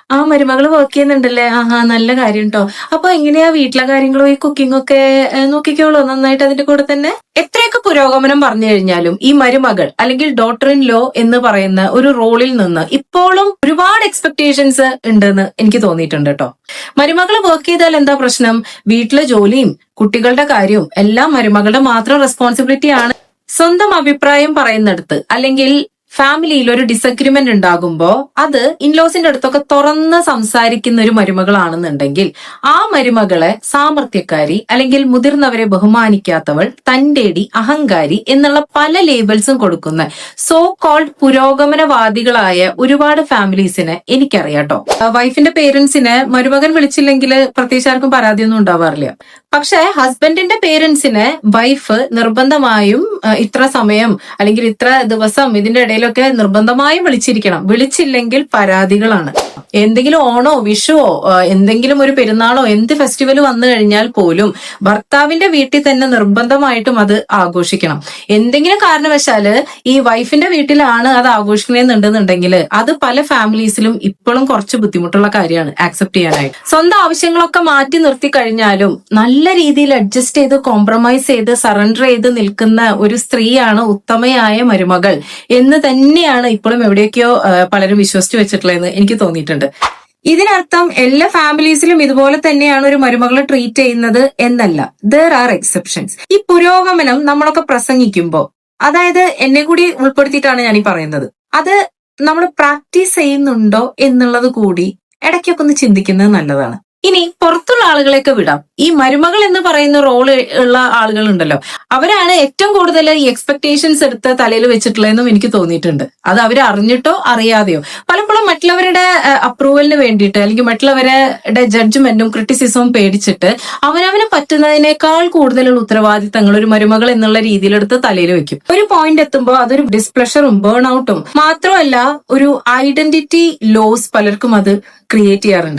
ആ മരുമകള് വർക്ക് ചെയ്യുന്നുണ്ടല്ലേ? ആഹാ നല്ല കാര്യം ട്ടോ. അപ്പൊ എങ്ങനെയാ വീട്ടിലെ കാര്യങ്ങളും ഈ കുക്കിംഗ് ഒക്കെ നോക്കിക്കോളൂ നന്നായിട്ട് അതിന്റെ കൂടെ തന്നെ? എത്രയൊക്കെ പുരോഗമനം പറഞ്ഞു കഴിഞ്ഞാലും ഈ മരുമകൾ അല്ലെങ്കിൽ ഡോട്ടർ ഇൻ ലോ എന്ന് പറയുന്ന ഒരു റോളിൽ നിന്ന് ഇപ്പോഴും ഒരുപാട് എക്സ്പെക്ടേഷൻസ് ഉണ്ടെന്ന് എനിക്ക് തോന്നിയിട്ടുണ്ട് കേട്ടോ. മരുമകൾ വർക്ക് ചെയ്താൽ എന്താ പ്രശ്നം? വീട്ടിലെ ജോലിയും കുട്ടികളുടെ കാര്യവും എല്ലാം മരുമകളുടെ മാത്രം റെസ്പോൺസിബിലിറ്റി ആണ്. സ്വന്തം അഭിപ്രായം പറയുന്നിടത്ത് അല്ലെങ്കിൽ ഫാമിലിയിൽ ഒരു ഡിസഗ്രിമെന്റ് ഉണ്ടാകുമ്പോ അത് ഇൻലോസിന്റെ അടുത്തൊക്കെ തുറന്ന് സംസാരിക്കുന്ന ഒരു മരുമകളാണെന്നുണ്ടെങ്കിൽ ആ മരുമകളെ സാമർത്ഥ്യക്കാരി അല്ലെങ്കിൽ മുതിർന്നവരെ ബഹുമാനിക്കാത്തവൾ, തന്റേടി, അഹങ്കാരി എന്നുള്ള പല ലേബൽസും കൊടുക്കുന്ന സോ കോൾഡ് പുരോഗമനവാദികളായ ഒരുപാട് ഫാമിലീസിനെ എനിക്കറിയാട്ടോ. വൈഫിന്റെ പേരൻസിനെ മരുമകൻ വിളിച്ചില്ലെങ്കിൽ പ്രത്യേകിച്ച് ആർക്കും പരാതിയൊന്നും ഉണ്ടാവാറില്ല. പക്ഷെ ഹസ്ബൻഡിന്റെ പേരൻസിനെ വൈഫ് നിർബന്ധമായും ഇത്ര സമയം അല്ലെങ്കിൽ ഇത്ര ദിവസം ഇതിന്റെ ഇടയിലൊക്കെ നിർബന്ധമായും വിളിച്ചിരിക്കണം. വിളിച്ചില്ലെങ്കിൽ പരാതികളാണ്. എന്തെങ്കിലും ഓണോ വിഷുവോ എന്തെങ്കിലും ഒരു പെരുന്നാളോ എന്ത് ഫെസ്റ്റിവൽ വന്നു കഴിഞ്ഞാൽ പോലും ഭർത്താവിന്റെ വീട്ടിൽ തന്നെ നിർബന്ധമായിട്ടും അത് ആഘോഷിക്കണം. എന്തെങ്കിലും കാരണവശാല് ഈ വൈഫിന്റെ വീട്ടിലാണ് അത് ആഘോഷിക്കണമെന്നുണ്ടെന്നുണ്ടെങ്കിൽ അത് പല ഫാമിലീസിലും ഇപ്പോഴും കുറച്ച് ബുദ്ധിമുട്ടുള്ള കാര്യമാണ് ആക്സെപ്റ്റ് ചെയ്യാനായിട്ട്. സ്വന്തം ആവശ്യങ്ങളൊക്കെ മാറ്റി നിർത്തി കഴിഞ്ഞാലും നല്ല രീതിയിൽ അഡ്ജസ്റ്റ് ചെയ്ത് കോംപ്രമൈസ് ചെയ്ത് സറണ്ടർ ചെയ്ത് നിൽക്കുന്ന ഒരു സ്ത്രീയാണ് ഉത്തമയായ മരുമകൾ എന്ന് തന്നെയാണ് ഇപ്പോഴും എവിടെയൊക്കെയോ പലരും വിശ്വസിച്ചു വെച്ചിട്ടുള്ളതെന്ന് എനിക്ക് തോന്നിയിട്ടുണ്ട്. ഇതിനർത്ഥം എല്ലാ ഫാമിലീസിലും ഇതുപോലെ തന്നെയാണ് ഒരു മരുമകളെ ട്രീറ്റ് ചെയ്യുന്നത് എന്നല്ല. There are exceptions. ഈ പുരോഗമനം നമ്മളൊക്കെ പ്രസംഗിക്കുമ്പോ, അതായത് എന്നെ കൂടി ഉൾപ്പെടുത്തിയിട്ടാണ് ഞാൻ ഈ പറയുന്നത്, അത് നമ്മൾ പ്രാക്ടീസ് ചെയ്യുന്നുണ്ടോ എന്നുള്ളത് കൂടി ഇടയ്ക്കൊക്കെ ഒന്ന് ചിന്തിക്കുന്നത് നല്ലതാണ്. ഇനി പുറത്തുള്ള ആളുകളെയൊക്കെ വിടാം. ഈ മരുമകൾ എന്ന് പറയുന്ന റോള് ഉള്ള ആളുകൾ ഉണ്ടല്ലോ, അവരാണ് ഏറ്റവും കൂടുതൽ ഈ എക്സ്പെക്ടേഷൻസ് എടുത്ത് തലയിൽ വെച്ചിട്ടുള്ളതെന്നും എനിക്ക് തോന്നിയിട്ടുണ്ട്. അത് അവർ അറിഞ്ഞിട്ടോ അറിയാതെയോ പലപ്പോഴും മറ്റുള്ളവരുടെ അപ്രൂവലിന് വേണ്ടിയിട്ട് അല്ലെങ്കിൽ മറ്റുള്ളവരുടെ ജഡ്ജ്മെന്റും ക്രിറ്റിസിസവും പേടിച്ചിട്ട് അവനവന് പറ്റുന്നതിനേക്കാൾ കൂടുതലുള്ള ഉത്തരവാദിത്തങ്ങൾ ഒരു മരുമകൾ എന്നുള്ള രീതിയിലെടുത്ത് തലയിൽ വെക്കും. ഒരു പോയിന്റ് എത്തുമ്പോൾ അതൊരു ഡിസ്പ്ലഷറും ബേൺ ഔട്ടും മാത്രമല്ല ഒരു ഐഡന്റിറ്റി ലോസ് പലർക്കും അത് ക്രിയേറ്റ് ചെയ്യാറുണ്ട്.